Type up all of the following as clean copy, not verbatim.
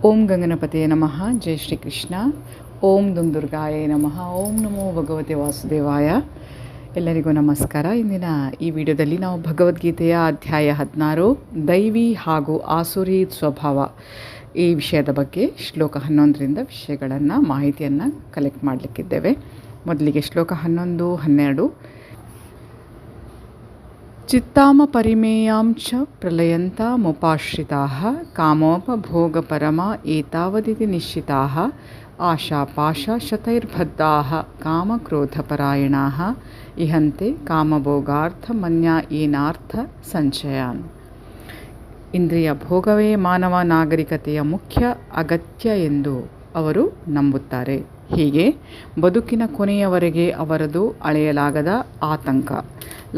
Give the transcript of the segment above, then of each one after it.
ಓಂ ಗಂಗನಪತಿಯೇ ನಮಃ. ಜೈ ಶ್ರೀಕೃಷ್ಣ. ಓಂ ದುಂದುರ್ಗಾಯೇ ನಮಃ. ಓಂ ನಮೋ ಭಗವತೆ ವಾಸುದೇವಾಯ. ಎಲ್ಲರಿಗೂ ನಮಸ್ಕಾರ. ಇಂದಿನ ಈ ವಿಡಿಯೋದಲ್ಲಿ ನಾವು ಭಗವದ್ಗೀತೆಯ ಅಧ್ಯಾಯ 16 ದೈವಿ ಹಾಗೂ ಆಸುರಿ ಸ್ವಭಾವ ಈ ವಿಷಯದ ಬಗ್ಗೆ ಶ್ಲೋಕ 11ರಿಂದ ವಿಷಯಗಳನ್ನು ಮಾಹಿತಿಯನ್ನು ಕಲೆಕ್ಟ್ ಮಾಡಲಿಕ್ಕಿದ್ದೇವೆ. ಮೊದಲಿಗೆ ಶ್ಲೋಕ 11, 12. ಚಿತ್ತಾಮ ಪರಿಮೇಯಾಂ ಚ ಪ್ರಲಯಂತಾಮುಪಾಶ್ರಿತಾಃ ಕಾಮೋಪಭೋಗಪರಮ ಏತಾವದಿತಿ ನಿಶ್ಚಿತಾಃ ಆಶಾಪಾಶಶತೈರ್ಬದ್ಧಾಃ ಕಾಮಕ್ರೋಧಪರಾಯಣಾಃ ಇಹಂತೆ ಕಾಮಭೋಗಾರ್ಥಮನ್ಯಾಯೇನಾರ್ಥ ಸಂಚಯಾನ್. ಇಂದ್ರಿಯ ಭೋಗವೇ ಮಾನವ ನಾಗರಿಕತೆಯ ಮುಖ್ಯ ಅಗತ್ಯ ಎಂದು ಅವರು ನಂಬುತ್ತಾರೆ. ಹೀಗೆ ಬದುಕಿನ ಕೊನೆಯವರೆಗೆ ಅವರದು ಅಳೆಯಲಾಗದ ಆತಂಕ,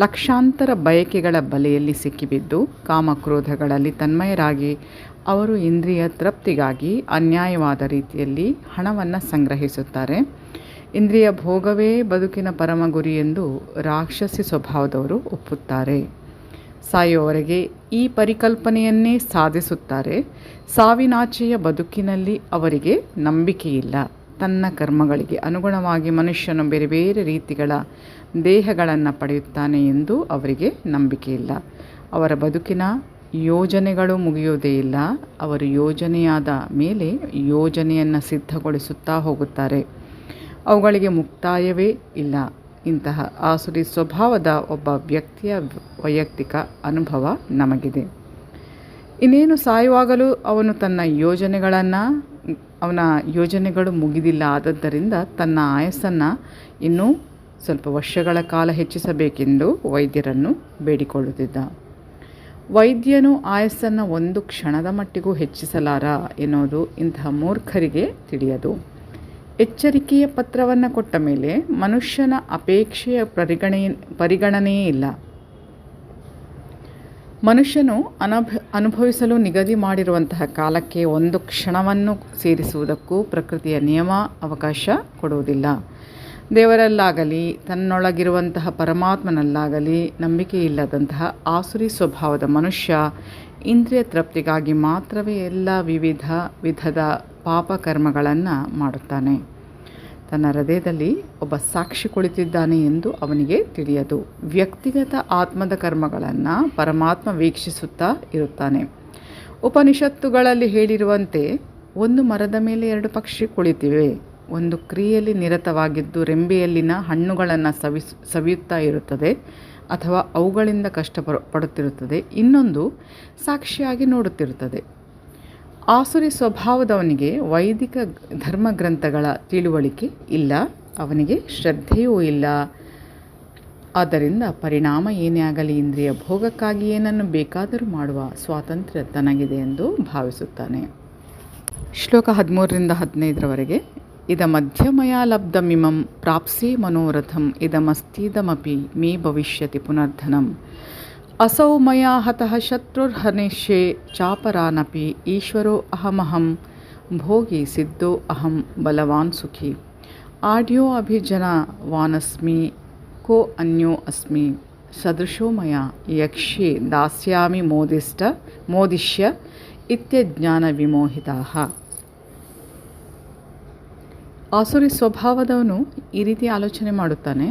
ಲಕ್ಷಾಂತರ ಬಯಕೆಗಳ ಬಲೆಯಲ್ಲಿ ಸಿಕ್ಕಿಬಿದ್ದು ಕಾಮಕ್ರೋಧಗಳಲ್ಲಿ ತನ್ಮಯರಾಗಿ ಅವರು ಇಂದ್ರಿಯ ತೃಪ್ತಿಗಾಗಿ ಅನ್ಯಾಯವಾದ ರೀತಿಯಲ್ಲಿ ಹಣವನ್ನು ಸಂಗ್ರಹಿಸುತ್ತಾರೆ. ಇಂದ್ರಿಯ ಭೋಗವೇ ಬದುಕಿನ ಪರಮ ಗುರಿ ಎಂದು ರಾಕ್ಷಸಿ ಸ್ವಭಾವದವರು ಒಪ್ಪುತ್ತಾರೆ. ಸಾಯುವವರೆಗೆ ಈ ಪರಿಕಲ್ಪನೆಯನ್ನೇ ಸಾಧಿಸುತ್ತಾರೆ. ಸಾವಿನಾಚೆಯ ಬದುಕಿನಲ್ಲಿ ಅವರಿಗೆ ನಂಬಿಕೆಯಿಲ್ಲ. ತನ್ನ ಕರ್ಮಗಳಿಗೆ ಅನುಗುಣವಾಗಿ ಮನುಷ್ಯನು ಬೇರೆ ಬೇರೆ ರೀತಿಗಳ ದೇಹಗಳನ್ನು ಪಡೆಯುತ್ತಾನೆ ಎಂದು ಅವರಿಗೆ ನಂಬಿಕೆಯಿಲ್ಲ. ಅವರ ಬದುಕಿನ ಯೋಜನೆಗಳು ಮುಗಿಯುವುದೇ ಇಲ್ಲ. ಅವರು ಯೋಜನೆಯಾದ ಮೇಲೆ ಯೋಜನೆಯನ್ನು ಸಿದ್ಧಗೊಳಿಸುತ್ತಾ ಹೋಗುತ್ತಾರೆ. ಅವುಗಳಿಗೆ ಮುಕ್ತಾಯವೇ ಇಲ್ಲ. ಇಂತಹ ಆಸುರಿ ಸ್ವಭಾವದ ಒಬ್ಬ ವ್ಯಕ್ತಿಯ ವೈಯಕ್ತಿಕ ಅನುಭವ ನಮಗಿದೆ. ಇನ್ನೇನು ಸಾಯುವಾಗಲೂ ಅವನ ಯೋಜನೆಗಳು ಮುಗಿದಿಲ್ಲ. ಆದದ್ದರಿಂದ ತನ್ನ ಆಯಸ್ಸನ್ನು ಇನ್ನೂ ಸ್ವಲ್ಪ ವರ್ಷಗಳ ಕಾಲ ಹೆಚ್ಚಿಸಬೇಕೆಂದು ವೈದ್ಯರನ್ನು ಬೇಡಿಕೊಳ್ಳುತ್ತಿದ್ದ. ವೈದ್ಯನು ಆಯಸ್ಸನ್ನು ಒಂದು ಕ್ಷಣದ ಮಟ್ಟಿಗೂ ಹೆಚ್ಚಿಸಲಾರ ಎನ್ನುವುದು ಇಂತಹ ಮೂರ್ಖರಿಗೆ ತಿಳಿಯದು. ಎಚ್ಚರಿಕೆಯ ಪತ್ರವನ್ನು ಕೊಟ್ಟ ಮೇಲೆ ಮನುಷ್ಯನ ಅಪೇಕ್ಷೆಯ ಪರಿಗಣನೆಯೇ ಇಲ್ಲ. ಮನುಷ್ಯನು ಅನುಭವಿಸಲು ನಿಗದಿ ಮಾಡಿರುವಂತಹ ಕಾಲಕ್ಕೆ ಒಂದು ಕ್ಷಣವನ್ನು ಸೇರಿಸುವುದಕ್ಕೂ ಪ್ರಕೃತಿಯ ನಿಯಮ ಅವಕಾಶ ಕೊಡುವುದಿಲ್ಲ. ದೇವರಲ್ಲಾಗಲಿ ತನ್ನೊಳಗಿರುವಂತಹ ಪರಮಾತ್ಮನಲ್ಲಾಗಲಿ ನಂಬಿಕೆಯಿಲ್ಲದಂತಹ ಆಸುರಿ ಸ್ವಭಾವದ ಮನುಷ್ಯ ಇಂದ್ರಿಯ ತೃಪ್ತಿಗಾಗಿ ಮಾತ್ರವೇ ಎಲ್ಲ ವಿಧದ ಪಾಪಕರ್ಮಗಳನ್ನು ಮಾಡುತ್ತಾನೆ. ತನ್ನ ಹೃದಯದಲ್ಲಿ ಒಬ್ಬ ಸಾಕ್ಷಿ ಕುಳಿತಿದ್ದಾನೆ ಎಂದು ಅವನಿಗೆ ತಿಳಿಯದು. ವ್ಯಕ್ತಿಗತ ಆತ್ಮದ ಕರ್ಮಗಳನ್ನು ಪರಮಾತ್ಮ ವೀಕ್ಷಿಸುತ್ತಾ ಇರುತ್ತಾನೆ. ಉಪನಿಷತ್ತುಗಳಲ್ಲಿ ಹೇಳಿರುವಂತೆ ಒಂದು ಮರದ ಮೇಲೆ 2 ಪಕ್ಷಿ ಕುಳಿತಿವೆ. ಒಂದು ಕ್ರಿಯೆಯಲ್ಲಿ ನಿರತವಾಗಿದ್ದು ರೆಂಬೆಯಲ್ಲಿನ ಹಣ್ಣುಗಳನ್ನು ಸವಿಯುತ್ತಾ ಇರುತ್ತದೆ ಅಥವಾ ಅವುಗಳಿಂದ ಕಷ್ಟಪಡುತ್ತಿರುತ್ತದೆ. ಇನ್ನೊಂದು ಸಾಕ್ಷಿಯಾಗಿ ನೋಡುತ್ತಿರುತ್ತದೆ. ಆಸುರಿ ಸ್ವಭಾವದವನಿಗೆ ವೈದಿಕ ಧರ್ಮಗ್ರಂಥಗಳ ತಿಳುವಳಿಕೆ ಇಲ್ಲ. ಅವನಿಗೆ ಶ್ರದ್ಧೆಯೂ ಇಲ್ಲ. ಆದ್ದರಿಂದ ಪರಿಣಾಮ ಏನೇ ಆಗಲಿ ಇಂದ್ರಿಯ ಭೋಗಕ್ಕಾಗಿ ಏನನ್ನು ಬೇಕಾದರೂ ಮಾಡುವ ಸ್ವಾತಂತ್ರ್ಯ ತನಗಿದೆ ಎಂದು ಭಾವಿಸುತ್ತಾನೆ. ಶ್ಲೋಕ 13ರಿಂದ 15ರವರೆಗೆ. ಇದಮಧ್ಯಮಯ ಲಬ್ಧಮಿಮಂ ಪ್ರಾಪ್ಸೆ ಮನೋರಥಂ ಇದಮಸ್ತಿದಮಪಿ ಮೇ ಭವಿಷ್ಯತಿ ಪುನರ್ಧನಂ ಅಸೌ ಮಯಾ ಹತಃ ಶತ್ರುರ್ಹನಿಷ್ಯೆ ಚಾಪರಾನಪಿ ಈಶ್ವರೋ ಅಹಮಹಂ ಭೋಗಿ ಸಿದ್ಧೋ ಅಹಂ ಬಲವಾನ್ ಸುಖಿ ಆಡ್ಯೋ ಅಭಿಜನವಾನಸ್ಮಿ ಕೋ ಅನ್ಯೋ ಅಸ್ಮಿ ಸದೃಶೋ ಮಯಾ ಯಕ್ಷ್ಯೆ ದಾಸ್ಯಾಮಿ ಮೋದಿಷ್ಯ ಇತ್ಯಜ್ಞಾನ ವಿಮೋಹಿತಾಃ. ಆಸುರಿ ಸ್ವಭಾವದವನು ಈ ರೀತಿ ಆಲೋಚನೆ ಮಾಡುತ್ತಾನೆ.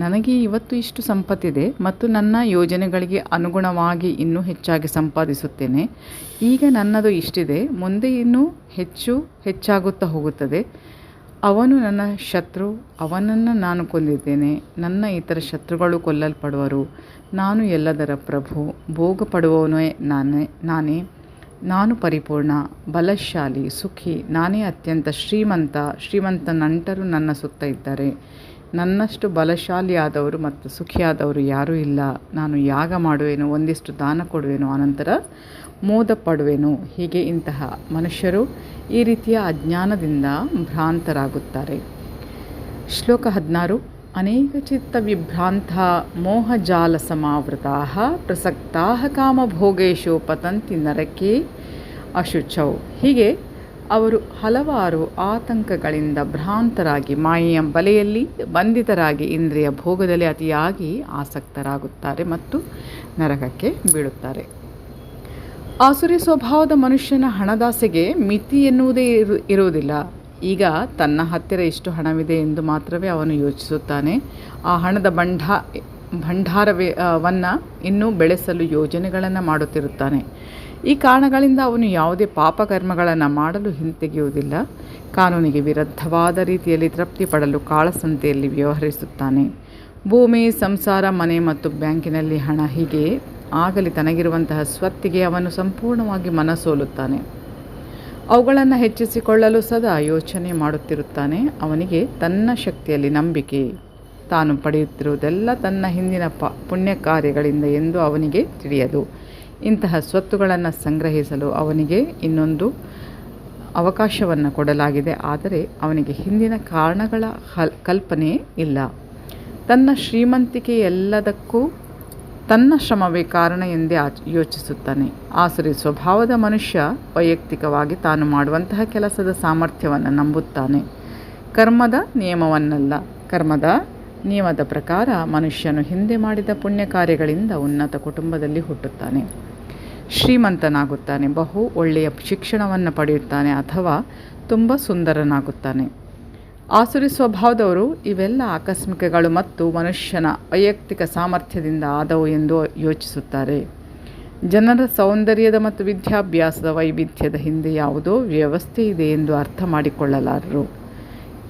ನನಗೆ ಇವತ್ತು ಇಷ್ಟು ಸಂಪತ್ತಿದೆ ಮತ್ತು ನನ್ನ ಯೋಜನೆಗಳಿಗೆ ಅನುಗುಣವಾಗಿ ಇನ್ನೂ ಹೆಚ್ಚಾಗಿ ಸಂಪಾದಿಸುತ್ತೇನೆ. ಈಗ ನನ್ನದು ಇಷ್ಟಿದೆ, ಮುಂದೆ ಇನ್ನೂ ಹೆಚ್ಚಾಗುತ್ತಾ ಹೋಗುತ್ತದೆ. ಅವನು ನನ್ನ ಶತ್ರು, ಅವನನ್ನು ನಾನು ಕೊಂದಿದ್ದೇನೆ. ನನ್ನ ಇತರ ಶತ್ರುಗಳು ಕೊಲ್ಲಲ್ಪಡುವರು. ನಾನು ಎಲ್ಲದರ ಪ್ರಭು, ಭೋಗ ಪಡುವವನೇ ನಾನೇ. ನಾನು ಪರಿಪೂರ್ಣ, ಬಲಶಾಲಿ, ಸುಖಿ. ನಾನೇ ಅತ್ಯಂತ ಶ್ರೀಮಂತ ನಂಟರು ನನ್ನ ಸುತ್ತ ಇದ್ದಾರೆ. ನನ್ನಷ್ಟು ಬಲಶಾಲಿಯಾದವರು ಮತ್ತು ಸುಖಿಯಾದವರು ಯಾರೂ ಇಲ್ಲ. ನಾನು ಯಾಗ ಮಾಡುವೆನು, ಒಂದಿಷ್ಟು ದಾನ ಕೊಡುವೆನು, ಅನಂತರ ಮೋದ ಪಡುವೆನು. ಹೀಗೆ ಇಂತಹ ಮನುಷ್ಯರು ಈ ರೀತಿಯ ಅಜ್ಞಾನದಿಂದ ಭ್ರಾಂತರಾಗುತ್ತಾರೆ. ಶ್ಲೋಕ 16. ಅನೇಕ ಚಿತ್ತ ವಿಭ್ರಾಂತ ಮೋಹಜಾಲ ಸಮಾವೃತಾಃ ಪ್ರಸಕ್ತಾಃ ಕಾಮಭೋಗೇಶು ಪತಂತಿ ನರಕೆ ಅಶುಚೌ. ಹೀಗೆ ಅವರು ಹಲವಾರು ಆತಂಕಗಳಿಂದ ಭ್ರಾಂತರಾಗಿ ಮಾಯೆಯ ಬಲೆಯಲ್ಲಿ ಬಂಧಿತರಾಗಿ ಇಂದ್ರಿಯ ಭೋಗದಲ್ಲಿ ಅತಿಯಾಗಿ ಆಸಕ್ತರಾಗುತ್ತಾರೆ ಮತ್ತು ನರಕಕ್ಕೆ ಬೀಳುತ್ತಾರೆ. ಆಸುರಿ ಸ್ವಭಾವದ ಮನುಷ್ಯನ ಹಣದಾಸೆಗೆ ಮಿತಿ ಎನ್ನುವುದೇ ಇರುವುದಿಲ್ಲ. ಈಗ ತನ್ನ ಹತ್ತಿರ ಇಷ್ಟು ಹಣವಿದೆ ಎಂದು ಮಾತ್ರವೇ ಅವನು ಯೋಚಿಸುತ್ತಾನೆ. ಆ ಹಣದ ಭಂಡಾರವನ್ನು ಇನ್ನೂ ಬೆಳೆಸಲು ಯೋಜನೆಗಳನ್ನು ಮಾಡುತ್ತಿರುತ್ತಾನೆ. ಈ ಕಾರಣಗಳಿಂದ ಅವನು ಯಾವುದೇ ಪಾಪಕರ್ಮಗಳನ್ನು ಮಾಡಲು ಹಿಂತೆಗೆಯುವುದಿಲ್ಲ. ಕಾನೂನಿಗೆ ವಿರುದ್ಧವಾದ ರೀತಿಯಲ್ಲಿ ತೃಪ್ತಿ ಪಡಲು ಕಾಳಸಂತೆಯಲ್ಲಿ ವ್ಯವಹರಿಸುತ್ತಾನೆ. ಭೂಮಿ, ಸಂಸಾರ, ಮನೆ ಮತ್ತು ಬ್ಯಾಂಕಿನಲ್ಲಿ ಹಣ, ಹೀಗೆ ಆಗಲಿ ತನಗಿರುವಂತಹ ಸ್ವತ್ತಿಗೆ ಅವನು ಸಂಪೂರ್ಣವಾಗಿ ಮನಸೋಲುತ್ತಾನೆ. ಅವುಗಳನ್ನು ಹೆಚ್ಚಿಸಿಕೊಳ್ಳಲು ಸದಾ ಯೋಚನೆ ಮಾಡುತ್ತಿರುತ್ತಾನೆ. ಅವನಿಗೆ ತನ್ನ ಶಕ್ತಿಯಲ್ಲಿ ನಂಬಿಕೆ. ತಾನು ಪಡೆಯುತ್ತಿರುವುದೆಲ್ಲ ತನ್ನ ಹಿಂದಿನ ಪುಣ್ಯ ಕಾರ್ಯಗಳಿಂದ ಎಂದು ಅವನಿಗೆ ತಿಳಿಯದು. ಇಂತಹ ಸ್ವತ್ತುಗಳನ್ನು ಸಂಗ್ರಹಿಸಲು ಅವನಿಗೆ ಇನ್ನೊಂದು ಅವಕಾಶವನ್ನು ಕೊಡಲಾಗಿದೆ. ಆದರೆ ಅವನಿಗೆ ಹಿಂದಿನ ಕಾರಣಗಳ ಕಲ್ಪನೆ ಇಲ್ಲ. ತನ್ನ ಶ್ರೀಮಂತಿಕೆ ಎಲ್ಲದಕ್ಕೂ ತನ್ನ ಶ್ರಮವೇ ಕಾರಣ ಎಂದೇ ಯೋಚಿಸುತ್ತಾನೆ. ಆಸುರಿ ಸ್ವಭಾವದ ಮನುಷ್ಯ ವೈಯಕ್ತಿಕವಾಗಿ ತಾನು ಮಾಡುವಂತಹ ಕೆಲಸದ ಸಾಮರ್ಥ್ಯವನ್ನು ನಂಬುತ್ತಾನೆ, ಕರ್ಮದ ನಿಯಮವನ್ನಲ್ಲ. ಕರ್ಮದ ನಿಯಮದ ಪ್ರಕಾರ ಮನುಷ್ಯನು ಹಿಂದೆ ಮಾಡಿದ ಪುಣ್ಯ ಕಾರ್ಯಗಳಿಂದ ಉನ್ನತ ಕುಟುಂಬದಲ್ಲಿ ಹುಟ್ಟುತ್ತಾನೆ, ಶ್ರೀಮಂತನಾಗುತ್ತಾನೆ, ಬಹು ಒಳ್ಳೆಯ ಶಿಕ್ಷಣವನ್ನು ಪಡೆಯುತ್ತಾನೆ ಅಥವಾ ತುಂಬ ಸುಂದರನಾಗುತ್ತಾನೆ. ಆಸುರಿ ಸ್ವಭಾವದವರು ಇವೆಲ್ಲ ಆಕಸ್ಮಿಕಗಳು ಮತ್ತು ಮನುಷ್ಯನ ವೈಯಕ್ತಿಕ ಸಾಮರ್ಥ್ಯದಿಂದ ಆದವು ಎಂದು ಯೋಚಿಸುತ್ತಾರೆ. ಜನರ ಸೌಂದರ್ಯದ ಮತ್ತು ವಿದ್ಯಾಭ್ಯಾಸದ ವೈವಿಧ್ಯದ ಹಿಂದೆ ಯಾವುದೋ ವ್ಯವಸ್ಥೆ ಇದೆ ಎಂದು ಅರ್ಥ ಮಾಡಿಕೊಳ್ಳಲಾರರು.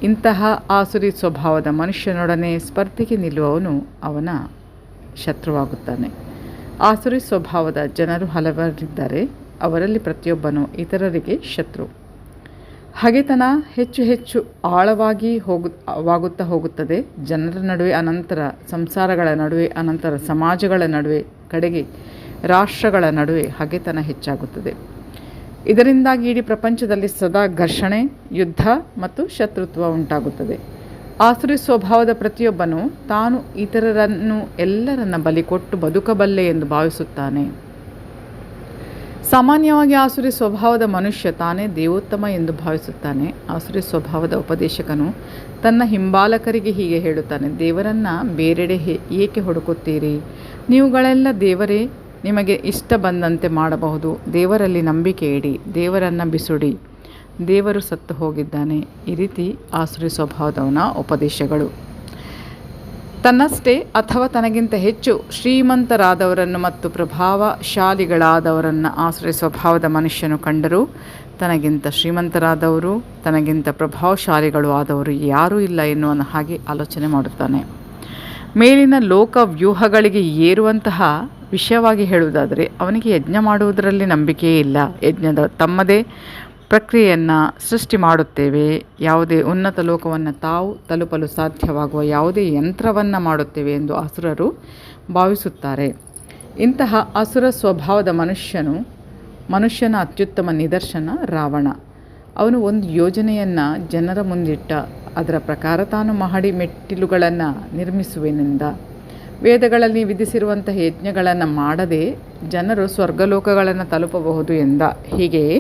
ಇಂತಹ ಆಸುರಿ ಸ್ವಭಾವದ ಮನುಷ್ಯನೊಡನೆ ಸ್ಪರ್ಧೆಗೆ ನಿಲ್ಲುವವನು ಅವನ ಶತ್ರುವಾಗುತ್ತಾನೆ. ಆಸುರಿ ಸ್ವಭಾವದ ಜನರು ಹಲವರಿದ್ದಾರೆ. ಅವರಲ್ಲಿ ಪ್ರತಿಯೊಬ್ಬನು ಇತರರಿಗೆ ಶತ್ರು. ಹಗೆತನ ಹೆಚ್ಚು ಹೆಚ್ಚು ಆಳವಾಗಿ ವಾಗುತ್ತಾ ಹೋಗುತ್ತದೆ. ಜನರ ನಡುವೆ, ಅನಂತರ ಸಂಸಾರಗಳ ನಡುವೆ, ಅನಂತರ ಸಮಾಜಗಳ ನಡುವೆ, ಕಡೆಗೆ ರಾಷ್ಟ್ರಗಳ ನಡುವೆ ಹಗೆತನ ಹೆಚ್ಚಾಗುತ್ತದೆ. ಇದರಿಂದಾಗಿ ಇಡೀ ಪ್ರಪಂಚದಲ್ಲಿ ಸದಾ ಘರ್ಷಣೆ, ಯುದ್ಧ ಮತ್ತು ಶತ್ರುತ್ವ ಉಂಟಾಗುತ್ತದೆ. ಆಸುರಿ ಸ್ವಭಾವದ ಪ್ರತಿಯೊಬ್ಬನು ತಾನು ಎಲ್ಲರನ್ನ ಬಲಿ ಕೊಟ್ಟು ಬದುಕಬಲ್ಲೆ ಎಂದು ಭಾವಿಸುತ್ತಾನೆ. ಸಾಮಾನ್ಯವಾಗಿ ಆಸುರಿ ಸ್ವಭಾವದ ಮನುಷ್ಯ ತಾನೇ ದೇವೋತ್ತಮ ಎಂದು ಭಾವಿಸುತ್ತಾನೆ. ಆಸುರಿ ಸ್ವಭಾವದ ಉಪದೇಶಕನು ತನ್ನ ಹಿಂಬಾಲಕರಿಗೆ ಹೀಗೆ ಹೇಳುತ್ತಾನೆ: ದೇವರನ್ನು ಬೇರೆಡೆ ಏಕೆ ಹುಡುಕುತ್ತೀರಿ? ನೀವುಗಳೆಲ್ಲ ದೇವರೇ, ನಿಮಗೆ ಇಷ್ಟ ಬಂದಂತೆ ಮಾಡಬಹುದು. ದೇವರಲ್ಲಿ ನಂಬಿಕೆ ಇಡಿ, ದೇವರನ್ನು ಬಿಸುಡಿ, ದೇವರು ಸತ್ತು ಹೋಗಿದ್ದಾನೆ. ಈ ರೀತಿ ಆಸುರಿ ಸ್ವಭಾವದವನ ಉಪದೇಶಗಳು. ತನ್ನಷ್ಟೇ ಅಥವಾ ತನಗಿಂತ ಹೆಚ್ಚು ಶ್ರೀಮಂತರಾದವರನ್ನು ಮತ್ತು ಪ್ರಭಾವಶಾಲಿಗಳಾದವರನ್ನು ಆಸುರಿ ಸ್ವಭಾವದ ಮನುಷ್ಯನು ಕಂಡರೂ ತನಗಿಂತ ಶ್ರೀಮಂತರಾದವರು, ತನಗಿಂತ ಪ್ರಭಾವಶಾಲಿಗಳು ಆದವರು ಯಾರೂ ಇಲ್ಲ ಎನ್ನುವ ಹಾಗೆ ಆಲೋಚನೆ ಮಾಡುತ್ತಾನೆ. ಮೇಲಿನ ಲೋಕ ವ್ಯೂಹಗಳಿಗೆ ಏರುವಂತಹ ವಿಷಯವಾಗಿ ಹೇಳುವುದಾದರೆ ಅವನಿಗೆ ಯಜ್ಞ ಮಾಡುವುದರಲ್ಲಿ ನಂಬಿಕೆಯೇ ಇಲ್ಲ. ಯಜ್ಞದ ತಮ್ಮದೇ ಪ್ರಕ್ರಿಯೆಯನ್ನು ಸೃಷ್ಟಿ ಮಾಡುತ್ತೇವೆ, ಯಾವುದೇ ಉನ್ನತ ಲೋಕವನ್ನು ತಾವು ತಲುಪಲು ಸಾಧ್ಯವಾಗುವ ಯಾವುದೇ ಯಂತ್ರವನ್ನು ಮಾಡುತ್ತೇವೆ ಎಂದು ಅಸುರರು ಭಾವಿಸುತ್ತಾರೆ. ಇಂತಹ ಅಸುರ ಸ್ವಭಾವದ ಮನುಷ್ಯನ ಅತ್ಯುತ್ತಮ ನಿದರ್ಶನ ರಾವಣ. ಅವನು ಒಂದು ಯೋಜನೆಯನ್ನು ಜನರ ಮುಂದಿಟ್ಟ. ಅದರ ಪ್ರಕಾರ ತಾನು ಮಹಡಿ ಮೆಟ್ಟಿಲುಗಳನ್ನು ನಿರ್ಮಿಸುವೆನೆಂದ. ವೇದಗಳಲ್ಲಿ ವಿಧಿಸಿರುವಂತಹ ಯಜ್ಞಗಳನ್ನು ಮಾಡದೆ ಜನರು ಸ್ವರ್ಗಲೋಕಗಳನ್ನು ತಲುಪಬಹುದು ಎಂದ. ಹೀಗೆಯೇ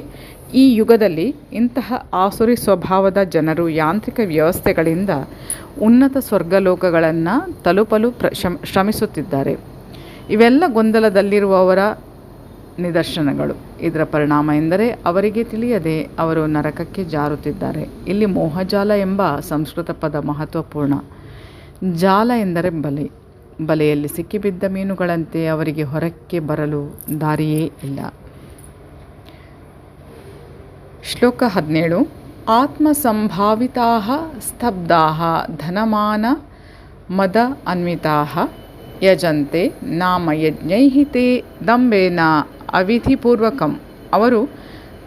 ಈ ಯುಗದಲ್ಲಿ ಇಂತಹ ಆಸುರಿ ಸ್ವಭಾವದ ಜನರು ಯಾಂತ್ರಿಕ ವ್ಯವಸ್ಥೆಗಳಿಂದ ಉನ್ನತ ಸ್ವರ್ಗಲೋಕಗಳನ್ನು ತಲುಪಲು ಶ್ರಮಿಸುತ್ತಿದ್ದಾರೆ. ಇವೆಲ್ಲ ಗೊಂದಲದಲ್ಲಿರುವವರ ನಿದರ್ಶನಗಳು. ಇದರ ಪರಿಣಾಮ ಎಂದರೆ ಅವರಿಗೆ ತಿಳಿಯದೆ ಅವರು ನರಕಕ್ಕೆ ಜಾರುತ್ತಿದ್ದಾರೆ. ಇಲ್ಲಿ ಮೋಹಜಾಲ ಎಂಬ ಸಂಸ್ಕೃತ ಪದ ಮಹತ್ವಪೂರ್ಣ. ಜಾಲ ಎಂದರೆ ಬಲೆ. ಬಲೆಯಲ್ಲಿ ಸಿಕ್ಕಿಬಿದ್ದ ಮೀನುಗಳಂತೆ ಅವರಿಗೆ ಹೊರಕ್ಕೆ ಬರಲು ದಾರಿಯೇ ಇಲ್ಲ. ಶ್ಲೋಕ 17. ಆತ್ಮಸಂಭಾವಿತಾಃ ಸ್ತಬ್ಧಾಃ ಧನಮಾನ ಮದ ಅನ್ವಿತಾಃ ಯಜಂತೆ ನಾಮ ಯಜ್ಞೈಃ ತೇ ದಂಭೇನ ಅವಿಧಿಪೂರ್ವಕಂ. ಅವರು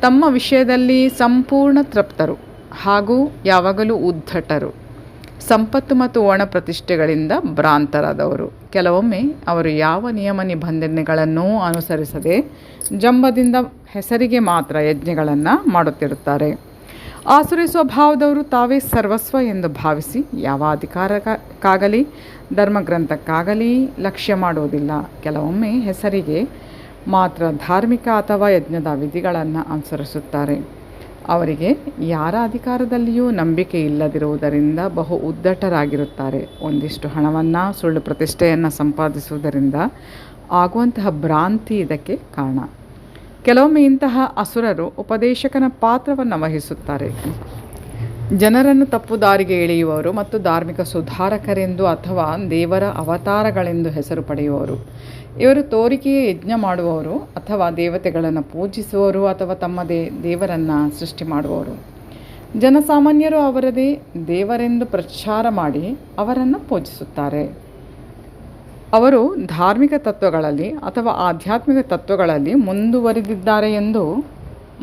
ತಮ್ಮ ವಿಷಯದಲ್ಲಿ ಸಂಪೂರ್ಣ ತೃಪ್ತರು ಹಾಗೂ ಯಾವಾಗಲೂ ಉದ್ಧಟರು, ಸಂಪತ್ತು ಮತ್ತು ಒಣ ಪ್ರತಿಷ್ಠೆಗಳಿಂದ ಭ್ರಾಂತರಾದವರು. ಕೆಲವೊಮ್ಮೆ ಅವರು ಯಾವ ನಿಯಮ ನಿಬಂಧನೆಗಳನ್ನೂ ಅನುಸರಿಸದೆ ಜಂಬದಿಂದ ಹೆಸರಿಗೆ ಮಾತ್ರ ಯಜ್ಞಗಳನ್ನು ಮಾಡುತ್ತಿರುತ್ತಾರೆ. ಆಸುರಿ ಸ್ವಭಾವದವರು ತಾವೇ ಸರ್ವಸ್ವ ಎಂದು ಭಾವಿಸಿ ಯಾವ ಅಧಿಕಾರಕ್ಕಾಗಲಿ ಧರ್ಮಗ್ರಂಥಕ್ಕಾಗಲಿ ಲಕ್ಷ್ಯ ಮಾಡುವುದಿಲ್ಲ. ಕೆಲವೊಮ್ಮೆ ಹೆಸರಿಗೆ ಮಾತ್ರ ಧಾರ್ಮಿಕ ಅಥವಾ ಯಜ್ಞದ ವಿಧಿಗಳನ್ನು ಅನುಸರಿಸುತ್ತಾರೆ. ಅವರಿಗೆ ಯಾರ ಅಧಿಕಾರದಲ್ಲಿಯೂ ನಂಬಿಕೆ ಇಲ್ಲದಿರುವುದರಿಂದ ಬಹು ಉದ್ದಟರಾಗಿರುತ್ತಾರೆ. ಒಂದಿಷ್ಟು ಹಣವನ್ನು, ಸುಳ್ಳು ಪ್ರತಿಷ್ಠೆಯನ್ನು ಸಂಪಾದಿಸುವುದರಿಂದ ಆಗುವಂತಹ ಭ್ರಾಂತಿ ಇದಕ್ಕೆ ಕಾರಣ. ಕೆಲವೊಮ್ಮೆ ಇಂತಹ ಅಸುರರು ಉಪದೇಶಕನ ಪಾತ್ರವನ್ನು ವಹಿಸುತ್ತಾರೆ. ಜನರನ್ನು ತಪ್ಪು ದಾರಿಗೆ ಎಳೆಯುವವರು ಮತ್ತು ಧಾರ್ಮಿಕ ಸುಧಾರಕರೆಂದು ಅಥವಾ ದೇವರ ಅವತಾರಗಳೆಂದು ಹೆಸರು ಪಡೆಯುವವರು. ಇವರು ತೋರಿಕೆಯ ಯಜ್ಞ ಮಾಡುವವರು ಅಥವಾ ದೇವತೆಗಳನ್ನು ಪೂಜಿಸುವವರು ಅಥವಾ ತಮ್ಮ ದೇವರನ್ನು ಸೃಷ್ಟಿ ಮಾಡುವವರು. ಜನಸಾಮಾನ್ಯರು ಅವರದೇ ದೇವರೆಂದು ಪ್ರಚಾರ ಮಾಡಿ ಅವರನ್ನು ಪೂಜಿಸುತ್ತಾರೆ. ಅವರು ಧಾರ್ಮಿಕ ತತ್ವಗಳಲ್ಲಿ ಅಥವಾ ಆಧ್ಯಾತ್ಮಿಕ ತತ್ವಗಳಲ್ಲಿ ಮುಂದುವರಿದಿದ್ದಾರೆ ಎಂದು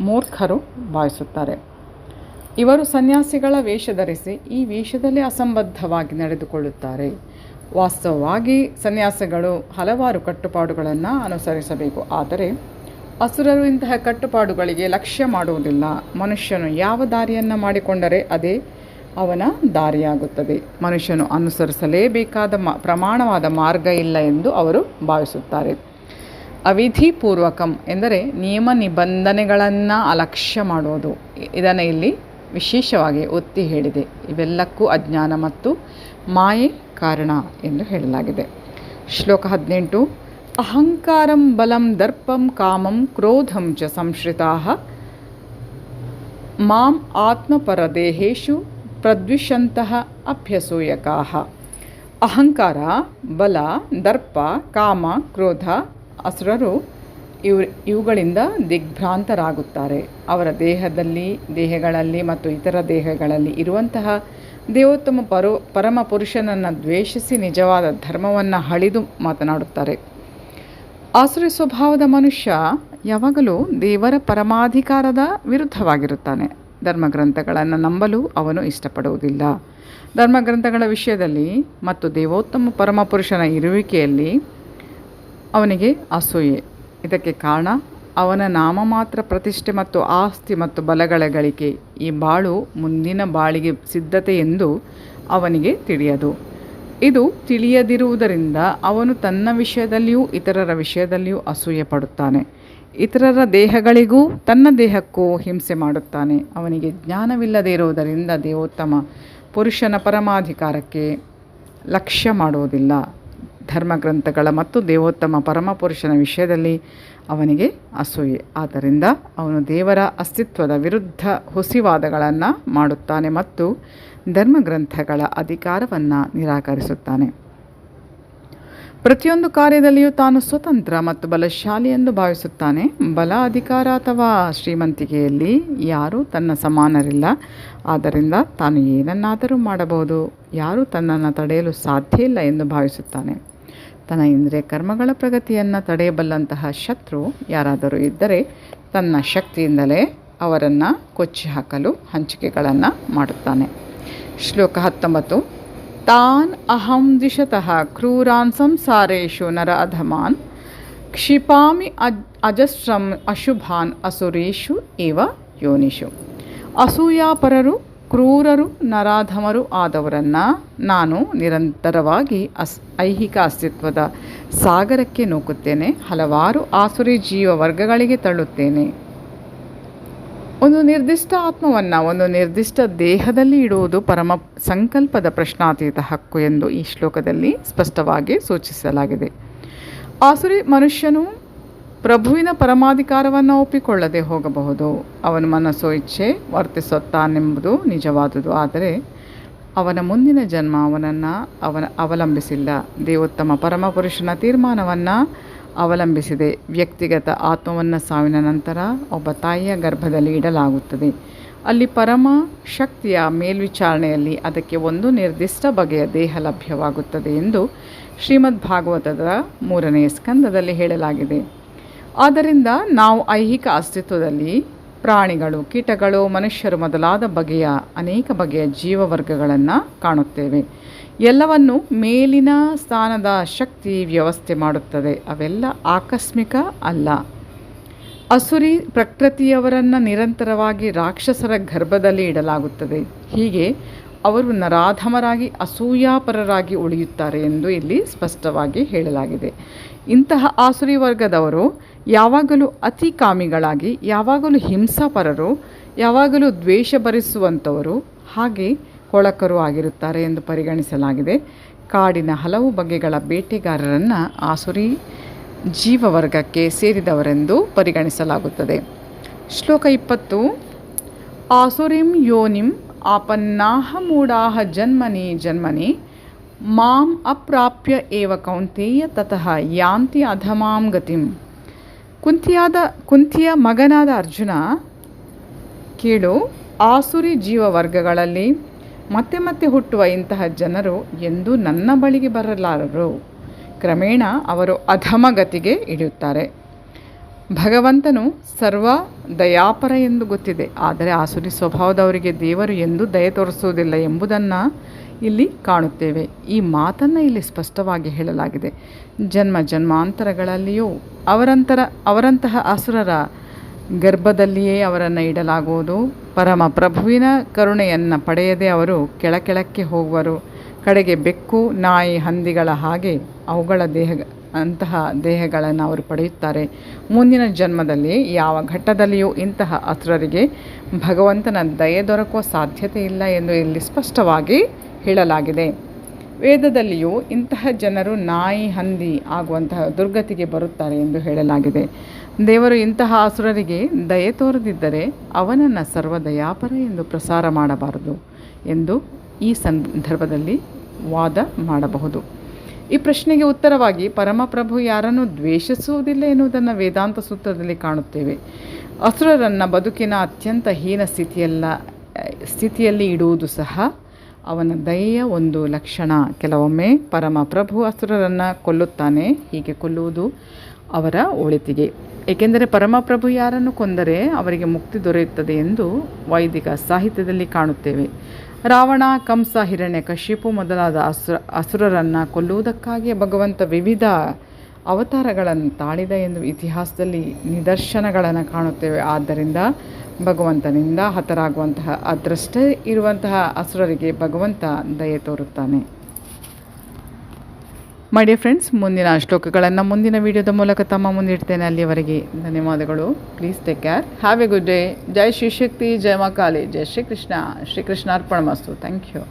ಮೂರ್ಖರು ಭಾವಿಸುತ್ತಾರೆ. ಇವರು ಸನ್ಯಾಸಿಗಳ ವೇಷ ಧರಿಸಿ ಈ ವೇಷದಲ್ಲಿ ಅಸಂಬದ್ಧವಾಗಿ ನಡೆದುಕೊಳ್ಳುತ್ತಾರೆ. ವಾಸ್ತವವಾಗಿ ಸನ್ಯಾಸಿಗಳು ಹಲವಾರು ಕಟ್ಟುಪಾಡುಗಳನ್ನು ಅನುಸರಿಸಬೇಕು, ಆದರೆ ಅಸುರರು ಇಂತಹ ಕಟ್ಟುಪಾಡುಗಳಿಗೆ ಲಕ್ಷ್ಯ ಮಾಡುವುದಿಲ್ಲ. ಮನುಷ್ಯನು ಯಾವ ದಾರಿಯನ್ನು ಮಾಡಿಕೊಂಡರೆ ಅದೇ ಅವನ ದಾರಿಯಾಗುತ್ತದೆ. ಮನುಷ್ಯನು ಅನುಸರಿಸಲೇಬೇಕಾದ ಪ್ರಮಾಣವಾದ ಮಾರ್ಗ ಇಲ್ಲ ಎಂದು ಅವರು ಭಾವಿಸುತ್ತಾರೆ. ಅವಿಧಿಪೂರ್ವಕಂ ಎಂದರೆ ನಿಯಮ ನಿಬಂಧನೆಗಳನ್ನು ಅಲಕ್ಷ್ಯ ಮಾಡುವುದು. ಇದನ್ನು ಇಲ್ಲಿ ವಿಶೇಷವಾಗಿ ಒತ್ತಿ ಹೇಳಿದೆ. ಇವೆಲ್ಲಕ್ಕೂ ಅಜ್ಞಾನ ಮತ್ತು ಮಾಯೆ ಕಾರಣ ಎಂದು ಹೇಳಲಾಗಿದೆ. ಶ್ಲೋಕ 18. ಅಹಂಕಾರಂ ಬಲಂ ದರ್ಪಂ ಕಾಮಂ ಕ್ರೋಧಂ ಚ ಸಂಶ್ರಿತಾಃ ಮಾಂ ಆತ್ಮಪರದೇಹೇಷು ಪ್ರದ್ವಿಷಂತಹ ಅಭ್ಯಸೂಯಕಾಃ. ಅಹಂಕಾರ, ಬಲ, ದರ್ಪ, ಕಾಮ, ಕ್ರೋಧ ಅಸುರರು ಇವುಗಳಿಂದ ದಿಗ್ಭ್ರಾಂತರಾಗುತ್ತಾರೆ. ಅವರ ದೇಹಗಳಲ್ಲಿ ಮತ್ತು ಇತರ ದೇಹಗಳಲ್ಲಿ ಇರುವಂತಹ ದೇವೋತ್ತಮ ಪರಮ ಪುರುಷನನ್ನು ದ್ವೇಷಿಸಿ ನಿಜವಾದ ಧರ್ಮವನ್ನು ಹಳಿದು ಮಾತನಾಡುತ್ತಾರೆ. ಆಸುರಿ ಸ್ವಭಾವದ ಮನುಷ್ಯ ಯಾವಾಗಲೂ ದೇವರ ಪರಮಾಧಿಕಾರದ ವಿರುದ್ಧವಾಗಿರುತ್ತಾನೆ. ಧರ್ಮಗ್ರಂಥಗಳನ್ನು ನಂಬಲು ಅವನು ಇಷ್ಟಪಡುವುದಿಲ್ಲ. ಧರ್ಮಗ್ರಂಥಗಳ ವಿಷಯದಲ್ಲಿ ಮತ್ತು ದೇವೋತ್ತಮ ಪರಮಪುರುಷನ ಇರುವಿಕೆಯಲ್ಲಿ ಅವನಿಗೆ ಅಸೂಯೆ. ಇದಕ್ಕೆ ಕಾರಣ ಅವನ ನಾಮಮಾತ್ರ ಪ್ರತಿಷ್ಠೆ ಮತ್ತು ಆಸ್ತಿ ಮತ್ತು ಬಲಗಳ ಗಳಿಕೆ. ಈ ಬಾಳು ಮುಂದಿನ ಬಾಳಿಗೆ ಸಿದ್ಧತೆ ಎಂದು ಅವನಿಗೆ ತಿಳಿಯದು. ಇದು ತಿಳಿಯದಿರುವುದರಿಂದ ಅವನು ತನ್ನ ವಿಷಯದಲ್ಲಿಯೂ ಇತರರ ವಿಷಯದಲ್ಲಿಯೂ ಅಸೂಯೆ ಪಡುತ್ತಾನೆ. ಇತರರ ದೇಹಗಳಿಗೂ ತನ್ನ ದೇಹಕ್ಕೂ ಹಿಂಸೆ ಮಾಡುತ್ತಾನೆ. ಅವನಿಗೆ ಜ್ಞಾನವಿಲ್ಲದೆ ಇರುವುದರಿಂದ ದೇವೋತ್ತಮ ಪುರುಷನ ಪರಮಾಧಿಕಾರಕ್ಕೆ ಲಕ್ಷ್ಯ ಮಾಡುವುದಿಲ್ಲ. ಧರ್ಮಗ್ರಂಥಗಳ ಮತ್ತು ದೇವೋತ್ತಮ ಪರಮಪುರುಷನ ವಿಷಯದಲ್ಲಿ ಅವನಿಗೆ ಅಸೂಯೆ. ಆದ್ದರಿಂದ ಅವನು ದೇವರ ಅಸ್ತಿತ್ವದ ವಿರುದ್ಧ ಹುಸಿವಾದಗಳನ್ನು ಮಾಡುತ್ತಾನೆ ಮತ್ತು ಧರ್ಮಗ್ರಂಥಗಳ ಅಧಿಕಾರವನ್ನು ನಿರಾಕರಿಸುತ್ತಾನೆ. ಪ್ರತಿಯೊಂದು ಕಾರ್ಯದಲ್ಲಿಯೂ ತಾನು ಸ್ವತಂತ್ರ ಮತ್ತು ಬಲಶಾಲಿ ಎಂದು ಭಾವಿಸುತ್ತಾನೆ. ಬಲ, ಅಧಿಕಾರ ಅಥವಾ ಶ್ರೀಮಂತಿಕೆಯಲ್ಲಿ ಯಾರೂ ತನ್ನ ಸಮಾನರಿಲ್ಲ. ಆದ್ದರಿಂದ ತಾನು ಏನನ್ನಾದರೂ ಮಾಡಬಹುದು, ಯಾರೂ ತನ್ನನ್ನು ತಡೆಯಲು ಸಾಧ್ಯ ಇಲ್ಲ ಎಂದು ಭಾವಿಸುತ್ತಾನೆ. ತನ್ನ ಇಂದ್ರಿಯ ಕರ್ಮಗಳ ಪ್ರಗತಿಯನ್ನು ತಡೆಯಬಲ್ಲಂತಹ ಶತ್ರು ಯಾರಾದರೂ ಇದ್ದರೆ ತನ್ನ ಶಕ್ತಿಯಿಂದಲೇ ಅವರನ್ನು ಕೊಚ್ಚಿ ಹಾಕಲು ಹಂಚಿಕೆಗಳನ್ನು ಮಾಡುತ್ತಾನೆ. ಶ್ಲೋಕ 19. ತಾನ್ ಅಹಂ ದಿಶತಃ ಕ್ರೂರಾನ್ ಸಂಸಾರೇಷು ನರ ಅಧಮಾನ್ ಕ್ಷಿಪಾಮಿ ಅಜಸ್ರಂ ಅಶುಭಾನ್ ಅಸುರೇಷು ಇವ ಯೋನಿಷು. ಅಸೂಯಾಪರರು, ಕ್ರೂರರು, ನರಾಧಮರು ಆದವರನ್ನು ನಾನು ನಿರಂತರವಾಗಿ ಐಹಿಕ ಅಸ್ತಿತ್ವದ ಸಾಗರಕ್ಕೆ ನೂಕುತ್ತೇನೆ. ಹಲವಾರು ಆಸುರಿ ಜೀವ ವರ್ಗಗಳಿಗೆ ತಳ್ಳುತ್ತೇನೆ. ಒಂದು ನಿರ್ದಿಷ್ಟ ಆತ್ಮವನ್ನು ಒಂದು ನಿರ್ದಿಷ್ಟ ದೇಹದಲ್ಲಿ ಇಡುವುದು ಪರಮ ಸಂಕಲ್ಪದ ಪ್ರಶ್ನಾತೀತ ಹಕ್ಕು ಎಂದು ಈ ಶ್ಲೋಕದಲ್ಲಿ ಸ್ಪಷ್ಟವಾಗಿ ಸೂಚಿಸಲಾಗಿದೆ. ಆಸುರಿ ಮನುಷ್ಯನು ಪ್ರಭುವಿನ ಪರಮಾಧಿಕಾರವನ್ನು ಒಪ್ಪಿಕೊಳ್ಳದೆ ಹೋಗಬಹುದು. ಅವನ ಮನಸ್ಸೋ ಇಚ್ಛೆ ವರ್ತಿಸುತ್ತಾನೆಂಬುದು ನಿಜವಾದುದು. ಆದರೆ ಅವನ ಮುಂದಿನ ಜನ್ಮ ಅವನನ್ನು ಅವಲಂಬಿಸಿಲ್ಲ. ದೇವೋತ್ತಮ ಪರಮಪುರುಷನ ತೀರ್ಮಾನವನ್ನು ಅವಲಂಬಿಸಿದೆ. ವ್ಯಕ್ತಿಗತ ಆತ್ಮವನ್ನು ಸಾವಿನ ನಂತರ ಒಬ್ಬ ತಾಯಿಯ ಗರ್ಭದಲ್ಲಿ ಇಡಲಾಗುತ್ತದೆ. ಅಲ್ಲಿ ಪರಮ ಶಕ್ತಿಯ ಮೇಲ್ವಿಚಾರಣೆಯಲ್ಲಿ ಅದಕ್ಕೆ ಒಂದು ನಿರ್ದಿಷ್ಟ ಬಗೆಯ ದೇಹ ಲಭ್ಯವಾಗುತ್ತದೆ ಎಂದು ಶ್ರೀಮದ್ ಭಾಗವತದ 3ನೇ ಸ್ಕಂದದಲ್ಲಿ ಹೇಳಲಾಗಿದೆ. ಆದ್ದರಿಂದ ನಾವು ಐಹಿಕ ಅಸ್ತಿತ್ವದಲ್ಲಿ ಪ್ರಾಣಿಗಳು, ಕೀಟಗಳು, ಮನುಷ್ಯರು ಮೊದಲಾದ ಅನೇಕ ಬಗೆಯ ಜೀವವರ್ಗಗಳನ್ನು ಕಾಣುತ್ತೇವೆ. ಎಲ್ಲವನ್ನು ಮೇಲಿನ ಸ್ಥಾನದ ಶಕ್ತಿ ವ್ಯವಸ್ಥೆ ಮಾಡುತ್ತದೆ. ಅವೆಲ್ಲ ಆಕಸ್ಮಿಕ ಅಲ್ಲ. ಅಸುರಿ ಪ್ರಕೃತಿಯವರನ್ನು ನಿರಂತರವಾಗಿ ರಾಕ್ಷಸರ ಗರ್ಭದಲ್ಲಿ ಇಡಲಾಗುತ್ತದೆ. ಹೀಗೆ ಅವರು ನರಾಧಮರಾಗಿ ಅಸೂಯಾಪರರಾಗಿ ಉಳಿಯುತ್ತಾರೆ ಎಂದು ಇಲ್ಲಿ ಸ್ಪಷ್ಟವಾಗಿ ಹೇಳಲಾಗಿದೆ. ಇಂತಹ ಆಸುರಿ ವರ್ಗದವರು ಯಾವಾಗಲೂ ಅತಿಕಾಮಿಗಳಾಗಿ, ಯಾವಾಗಲೂ ಹಿಂಸಾಪರರು, ಯಾವಾಗಲೂ ದ್ವೇಷ ಭರಿಸುವಂಥವರು, ಹಾಗೆ ಕೊಳಕರು ಆಗಿರುತ್ತಾರೆ ಎಂದು ಪರಿಗಣಿಸಲಾಗಿದೆ. ಕಾಡಿನ ಹಲವು ಬಗೆಗಳ ಬೇಟೆಗಾರರನ್ನು ಆಸುರಿ ಜೀವವರ್ಗಕ್ಕೆ ಸೇರಿದವರೆಂದು ಪರಿಗಣಿಸಲಾಗುತ್ತದೆ. ಶ್ಲೋಕ 20. ಆಸುರಿಂ ಯೋನಿಂ ಆಪನ್ನಾಹ ಮೂಢಾಹ ಜನ್ಮನಿ ಜನ್ಮನಿ ಮಾಂ ಅಪ್ರಾಪ್ಯ ಏವ ಕೌಂತೇಯ ತತಃ ಯಾಂತಿ ಅಧಮಾಂ ಗತಿಂ. ಕುಂತಿಯ ಮಗನಾದ ಅರ್ಜುನ, ಕೇಳು, ಆಸುರಿ ಜೀವವರ್ಗಗಳಲ್ಲಿ ಮತ್ತೆ ಮತ್ತೆ ಹುಟ್ಟುವ ಇಂತಹ ಜನರು ಎಂದೂ ನನ್ನ ಬಳಿಗೆ ಬರಲಾರರು. ಕ್ರಮೇಣ ಅವರು ಅಧಮಗತಿಗೆ ಇಳಿಯುತ್ತಾರೆ. ಭಗವಂತನು ಸರ್ವ ದಯಾಪರ ಎಂದು ಗೊತ್ತಿದೆ, ಆದರೆ ಆಸುರಿ ಸ್ವಭಾವದವರಿಗೆ ದೇವರು ಎಂದೂ ದಯೆ ತೋರಿಸುವುದಿಲ್ಲ ಎಂಬುದನ್ನು ಇಲ್ಲಿ ಕಾಣುತ್ತೇವೆ. ಈ ಮಾತನ್ನು ಇಲ್ಲಿ ಸ್ಪಷ್ಟವಾಗಿ ಹೇಳಲಾಗಿದೆ. ಜನ್ಮ ಜನ್ಮಾಂತರಗಳಲ್ಲಿಯೂ ಅವರಂತಹ ಅಸುರರ ಗರ್ಭದಲ್ಲಿಯೇ ಅವರನ್ನು ಇಡಲಾಗುವುದು. ಪರಮ ಪ್ರಭುವಿನ ಕರುಣೆಯನ್ನು ಪಡೆಯದೆ ಅವರು ಕೆಳಕ್ಕೆ ಹೋಗುವರು. ಕಡೆಗೆ ಬೆಕ್ಕು, ನಾಯಿ, ಹಂದಿಗಳ ಹಾಗೆ ಅವುಗಳ ಅಂತಹ ದೇಹಗಳನ್ನು ಅವರು ಪಡೆಯುತ್ತಾರೆ. ಮುಂದಿನ ಜನ್ಮದಲ್ಲಿ ಯಾವ ಘಟ್ಟದಲ್ಲಿಯೂ ಇಂತಹ ಅಸುರರಿಗೆ ಭಗವಂತನ ದಯೆ ದೊರಕುವ ಸಾಧ್ಯತೆ ಇಲ್ಲ ಎಂದು ಇಲ್ಲಿ ಸ್ಪಷ್ಟವಾಗಿ ಹೇಳಲಾಗಿದೆ. ವೇದದಲ್ಲಿಯೂ ಇಂತಹ ಜನರು ನಾಯಿ, ಹಂದಿ ಆಗುವಂತಹ ದುರ್ಗತಿಗೆ ಬರುತ್ತಾರೆ ಎಂದು ಹೇಳಲಾಗಿದೆ. ದೇವರು ಇಂತಹ ಅಸುರರಿಗೆ ದಯೆ ತೋರದಿದ್ದರೆ ಅವನನ್ನು ಸರ್ವದಯಾಪರ ಎಂದು ಪ್ರಸಾರ ಮಾಡಬಾರದು ಎಂದು ಈ ಸಂದರ್ಭದಲ್ಲಿ ವಾದ ಮಾಡಬಹುದು. ಈ ಪ್ರಶ್ನೆಗೆ ಉತ್ತರವಾಗಿ ಪರಮಪ್ರಭು ಯಾರನ್ನು ದ್ವೇಷಿಸುವುದಿಲ್ಲ ಎನ್ನುವುದನ್ನು ವೇದಾಂತ ಸೂತ್ರದಲ್ಲಿ ಕಾಣುತ್ತೇವೆ. ಅಸುರರನ್ನು ಬದುಕಿನ ಅತ್ಯಂತ ಹೀನ ಸ್ಥಿತಿಯಲ್ಲಿ ಇಡುವುದು ಸಹ ಅವನ ದಯೆಯ ಒಂದು ಲಕ್ಷಣ. ಕೆಲವೊಮ್ಮೆ ಪರಮಪ್ರಭು ಅಸುರರನ್ನು ಕೊಲ್ಲುತ್ತಾನೆ. ಹೀಗೆ ಕೊಲ್ಲುವುದು ಅವರ ಒಳಿತಿಗೆ, ಏಕೆಂದರೆ ಪರಮಪ್ರಭು ಯಾರನ್ನು ಕೊಂದರೆ ಅವರಿಗೆ ಮುಕ್ತಿ ದೊರೆಯುತ್ತದೆ ಎಂದು ವೈದಿಕ ಸಾಹಿತ್ಯದಲ್ಲಿ ಕಾಣುತ್ತೇವೆ. ರಾವಣ, ಕಂಸ, ಹಿರಣ್ಯಕಶಿಪು ಮೊದಲಾದ ಅಸುರರನ್ನು ಕೊಲ್ಲುವುದಕ್ಕಾಗಿ ಭಗವಂತ ವಿವಿಧ ಅವತಾರಗಳನ್ನು ತಾಳಿದ ಎಂದು ಇತಿಹಾಸದಲ್ಲಿ ನಿದರ್ಶನಗಳನ್ನು ಕಾಣುತ್ತೇವೆ. ಆದ್ದರಿಂದ ಭಗವಂತನಿಂದ ಹತರಾಗುವಂತಹ ಅದೃಷ್ಟ ಇರುವಂತಹ ಅಸುರರಿಗೆ ಭಗವಂತ ದಯೆ ತೋರುತ್ತಾನೆ. ಮೈ ಡಿಯರ್ ಫ್ರೆಂಡ್ಸ್, ಮುಂದಿನ ಶ್ಲೋಕಗಳನ್ನು ಮುಂದಿನ ವಿಡಿಯೋದ ಮೂಲಕ ತಮ್ಮ ಮುಂದಿಡ್ತೇನೆ. ಅಲ್ಲಿಯವರೆಗೆ ಧನ್ಯವಾದಗಳು. Please take care. Have a good day. ಜೈ ಶ್ರೀ ಶಕ್ತಿ, ಜೈ ಮಾ ಕಾಳಿ, ಜೈ ಶ್ರೀಕೃಷ್ಣ. ಶ್ರೀಕೃಷ್ಣ ಅರ್ಪಣಮಸ್ತು. Thank you.